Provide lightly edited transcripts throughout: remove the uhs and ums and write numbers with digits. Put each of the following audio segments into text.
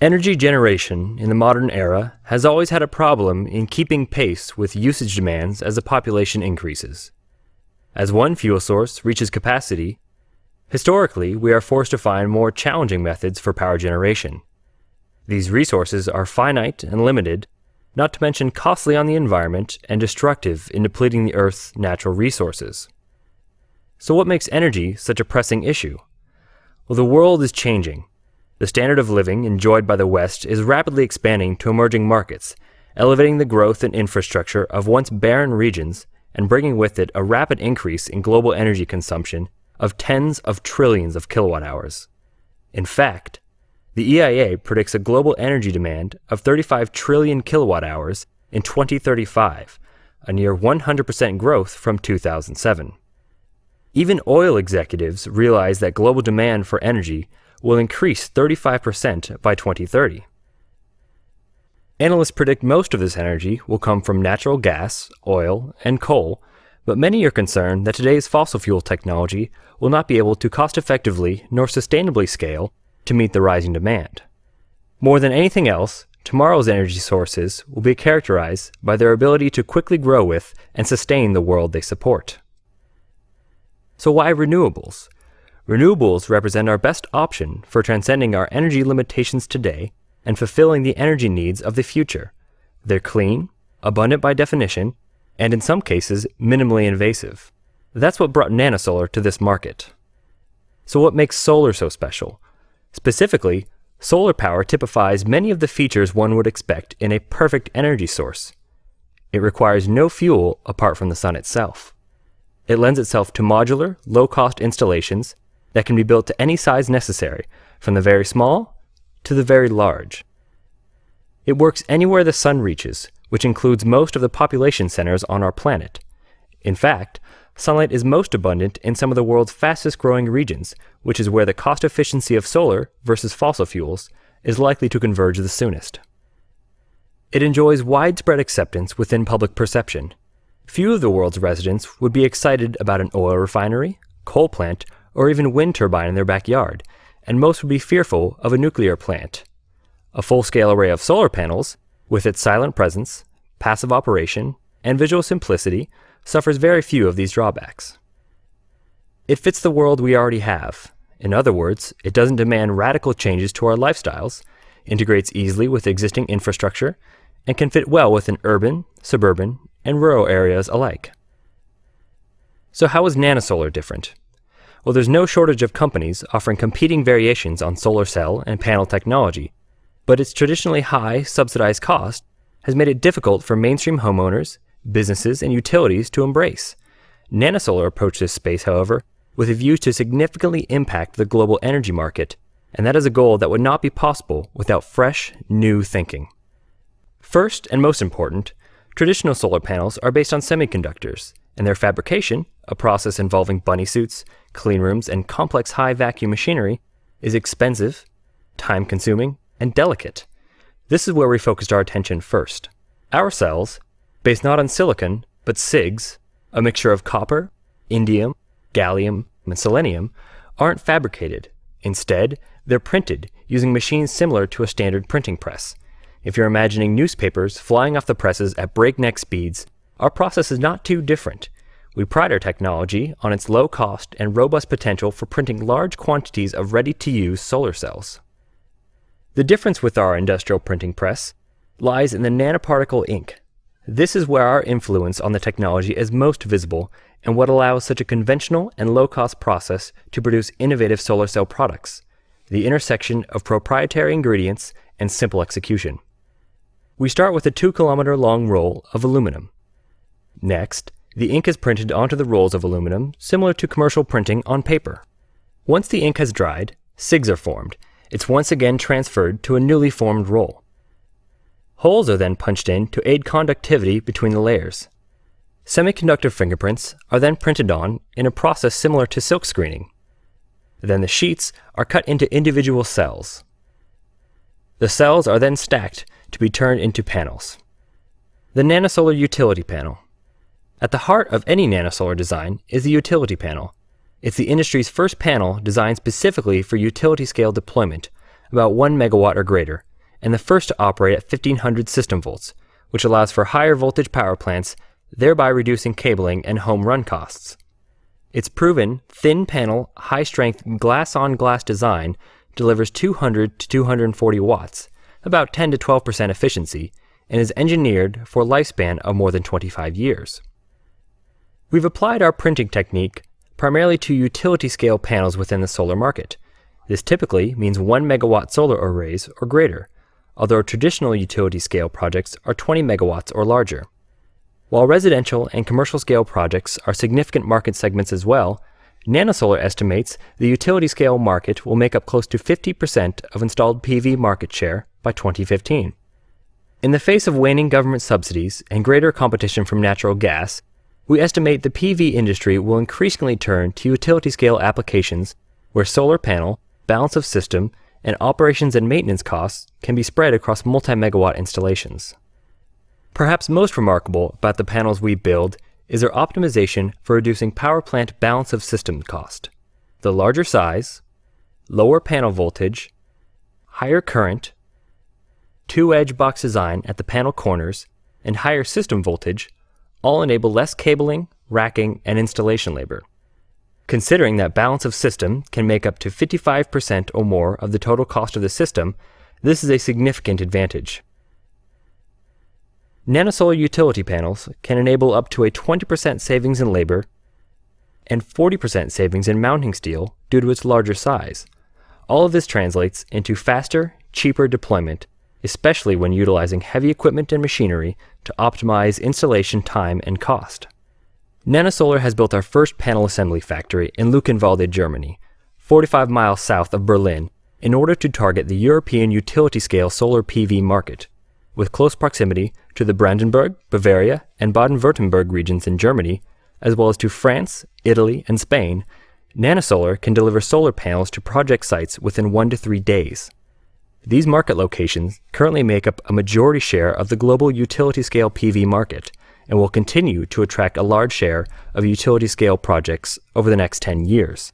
Energy generation in the modern era has always had a problem in keeping pace with usage demands as the population increases. As one fuel source reaches capacity, historically we are forced to find more challenging methods for power generation. These resources are finite and limited, not to mention costly on the environment and destructive in depleting the Earth's natural resources. So what makes energy such a pressing issue? Well, the world is changing. The standard of living enjoyed by the West is rapidly expanding to emerging markets, elevating the growth and infrastructure of once barren regions and bringing with it a rapid increase in global energy consumption of tens of trillions of kilowatt-hours. In fact, the EIA predicts a global energy demand of 35 trillion kilowatt-hours in 2035, a near 100% growth from 2007. Even oil executives realize that global demand for energy will increase 35% by 2030. Analysts predict most of this energy will come from natural gas, oil, and coal, but many are concerned that today's fossil fuel technology will not be able to cost-effectively nor sustainably scale to meet the rising demand. More than anything else, tomorrow's energy sources will be characterized by their ability to quickly grow with and sustain the world they support. So why renewables? Renewables represent our best option for transcending our energy limitations today and fulfilling the energy needs of the future. They're clean, abundant by definition, and in some cases, minimally invasive. That's what brought Nanosolar to this market. So what makes solar so special? Specifically, solar power typifies many of the features one would expect in a perfect energy source. It requires no fuel apart from the sun itself. It lends itself to modular, low-cost installations that can be built to any size necessary, from the very small to the very large. It works anywhere the sun reaches, which includes most of the population centers on our planet. In fact, sunlight is most abundant in some of the world's fastest-growing regions, which is where the cost efficiency of solar versus fossil fuels is likely to converge the soonest. It enjoys widespread acceptance within public perception. Few of the world's residents would be excited about an oil refinery, coal plant, or even wind turbine in their backyard, and most would be fearful of a nuclear plant. A full-scale array of solar panels, with its silent presence, passive operation, and visual simplicity, suffers very few of these drawbacks. It fits the world we already have. In other words, it doesn't demand radical changes to our lifestyles, integrates easily with existing infrastructure, and can fit well within urban, suburban, and rural areas alike. So how is Nanosolar different? Well, there's no shortage of companies offering competing variations on solar cell and panel technology, but its traditionally high, subsidized cost has made it difficult for mainstream homeowners, businesses, and utilities to embrace. Nanosolar approached this space, however, with a view to significantly impact the global energy market, and that is a goal that would not be possible without fresh, new thinking. First, and most important, traditional solar panels are based on semiconductors, and their fabrication, a process involving bunny suits, clean rooms, and complex high-vacuum machinery, is expensive, time-consuming, and delicate. This is where we focused our attention first. Our cells, based not on silicon, but SIGs, a mixture of copper, indium, gallium, and selenium, aren't fabricated. Instead, they're printed using machines similar to a standard printing press. If you're imagining newspapers flying off the presses at breakneck speeds, our process is not too different. We pride our technology on its low cost and robust potential for printing large quantities of ready-to-use solar cells. The difference with our industrial printing press lies in the nanoparticle ink. This is where our influence on the technology is most visible and what allows such a conventional and low-cost process to produce innovative solar cell products, the intersection of proprietary ingredients and simple execution. We start with a 2-kilometer-long roll of aluminum. Next, the ink is printed onto the rolls of aluminum, similar to commercial printing on paper. Once the ink has dried, SIGs are formed. It's once again transferred to a newly formed roll. Holes are then punched in to aid conductivity between the layers. Semiconductor fingerprints are then printed on in a process similar to silk screening. Then the sheets are cut into individual cells. The cells are then stacked to be turned into panels. The Nanosolar Utility Panel. At the heart of any nanosolar design is the utility panel. It's the industry's first panel designed specifically for utility-scale deployment, about 1 megawatt or greater. and the first to operate at 1500 system volts, which allows for higher voltage power plants, thereby reducing cabling and home run costs. Its proven, thin panel, high-strength glass-on-glass design delivers 200 to 240 watts, about 10 to 12% efficiency, and is engineered for a lifespan of more than 25 years. We've applied our printing technique primarily to utility-scale panels within the solar market. This typically means 1 megawatt solar arrays or greater, although traditional utility-scale projects are 20 megawatts or larger. While residential and commercial-scale projects are significant market segments as well, Nanosolar estimates the utility-scale market will make up close to 50% of installed PV market share by 2015. In the face of waning government subsidies and greater competition from natural gas, we estimate the PV industry will increasingly turn to utility-scale applications where solar panel, balance of system, and operations and maintenance costs can be spread across multi-megawatt installations. Perhaps most remarkable about the panels we build is their optimization for reducing power plant balance of system cost. The larger size, lower panel voltage, higher current, two-edge box design at the panel corners, and higher system voltage all enable less cabling, racking, and installation labor. Considering that balance of system can make up to 55% or more of the total cost of the system, this is a significant advantage. Nanosolar utility panels can enable up to a 20% savings in labor and 40% savings in mounting steel due to its larger size. All of this translates into faster, cheaper deployment, especially when utilizing heavy equipment and machinery to optimize installation time and cost. Nanosolar has built our first panel assembly factory in Luckenwalde, Germany, 45 miles south of Berlin, in order to target the European utility-scale solar PV market. With close proximity to the Brandenburg, Bavaria, and Baden-Württemberg regions in Germany, as well as to France, Italy, and Spain, Nanosolar can deliver solar panels to project sites within 1 to 3 days. These market locations currently make up a majority share of the global utility-scale PV market and will continue to attract a large share of utility-scale projects over the next 10 years.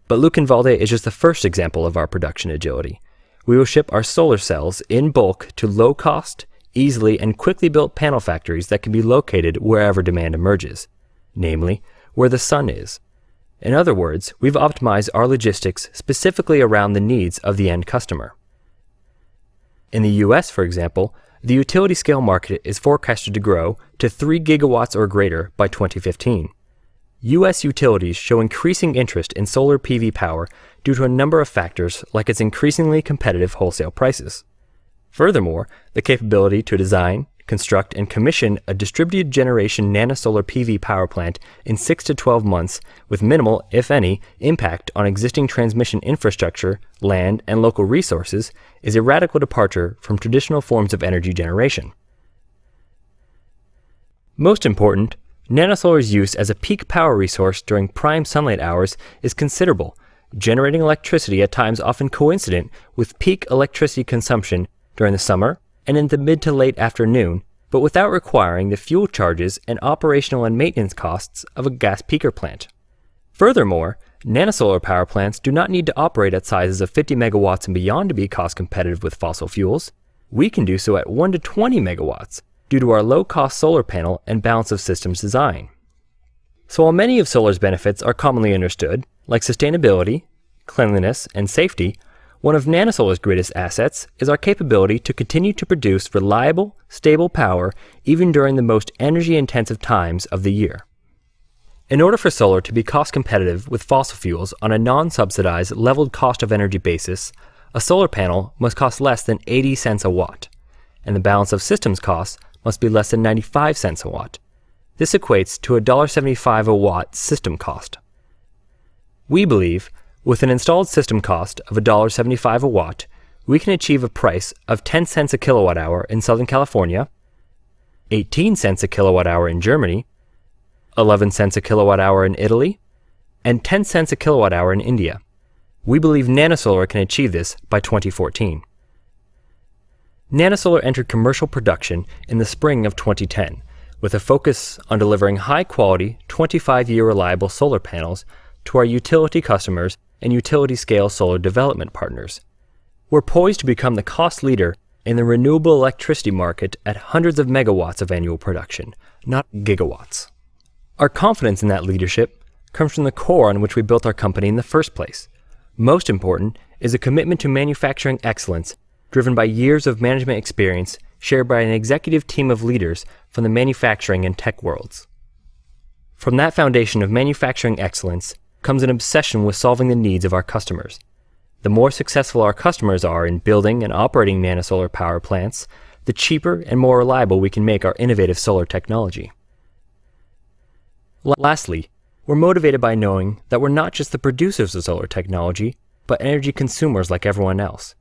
But Luckenwalde is just the first example of our production agility. We will ship our solar cells in bulk to low-cost, easily and quickly built panel factories that can be located wherever demand emerges, namely, where the sun is. In other words, we've optimized our logistics specifically around the needs of the end customer. In the US, for example, the utility-scale market is forecasted to grow to 3 gigawatts or greater by 2015. US utilities show increasing interest in solar PV power due to a number of factors like its increasingly competitive wholesale prices. Furthermore, the capability to design, construct, and commission a distributed generation nanosolar PV power plant in 6 to 12 months with minimal, if any, impact on existing transmission infrastructure, land, and local resources is a radical departure from traditional forms of energy generation. Most important, Nanosolar's use as a peak power resource during prime sunlight hours is considerable, generating electricity at times often coincident with peak electricity consumption during the summer and in the mid to late afternoon, but without requiring the fuel charges and operational and maintenance costs of a gas peaker plant. Furthermore, nanosolar power plants do not need to operate at sizes of 50 megawatts and beyond to be cost competitive with fossil fuels. We can do so at 1 to 20 megawatts due to our low-cost solar panel and balance of systems design. So while many of solar's benefits are commonly understood, like sustainability, cleanliness, and safety, one of Nanosolar's greatest assets is our capability to continue to produce reliable, stable power even during the most energy-intensive times of the year. In order for solar to be cost competitive with fossil fuels on a non-subsidized leveled cost of energy basis, a solar panel must cost less than 80 cents a watt, and the balance of systems costs must be less than 95 cents a watt. This equates to $1.75 a watt system cost. We believe, with an installed system cost of $1.75 a watt, we can achieve a price of 10 cents a kilowatt hour in Southern California, 18 cents a kilowatt hour in Germany, 11 cents a kilowatt hour in Italy, and 10 cents a kilowatt hour in India. We believe Nanosolar can achieve this by 2014. Nanosolar entered commercial production in the spring of 2010, with a focus on delivering high-quality, 25-year reliable solar panels to our utility customers and utility-scale solar development partners. We're poised to become the cost leader in the renewable electricity market at hundreds of megawatts of annual production, not gigawatts. Our confidence in that leadership comes from the core on which we built our company in the first place. Most important is a commitment to manufacturing excellence driven by years of management experience shared by an executive team of leaders from the manufacturing and tech worlds. From that foundation of manufacturing excellence comes an obsession with solving the needs of our customers. The more successful our customers are in building and operating nanosolar power plants, the cheaper and more reliable we can make our innovative solar technology. Lastly, we're motivated by knowing that we're not just the producers of solar technology, but energy consumers like everyone else.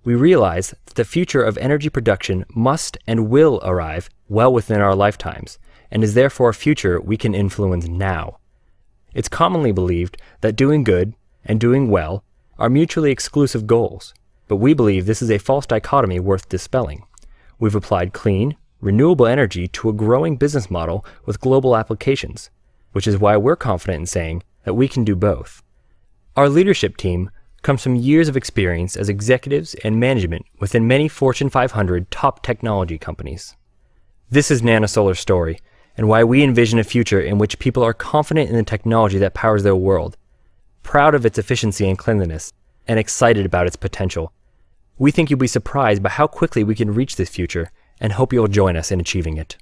We realize that the future of energy production must and will arrive well within our lifetimes, and is therefore a future we can influence now. It's commonly believed that doing good and doing well are mutually exclusive goals, but we believe this is a false dichotomy worth dispelling. We've applied clean, renewable energy to a growing business model with global applications, which is why we're confident in saying that we can do both. Our leadership team comes from years of experience as executives and management within many Fortune 500 top technology companies. This is Nanosolar's story, and why we envision a future in which people are confident in the technology that powers their world, proud of its efficiency and cleanliness, and excited about its potential. We think you'll be surprised by how quickly we can reach this future, and hope you'll join us in achieving it.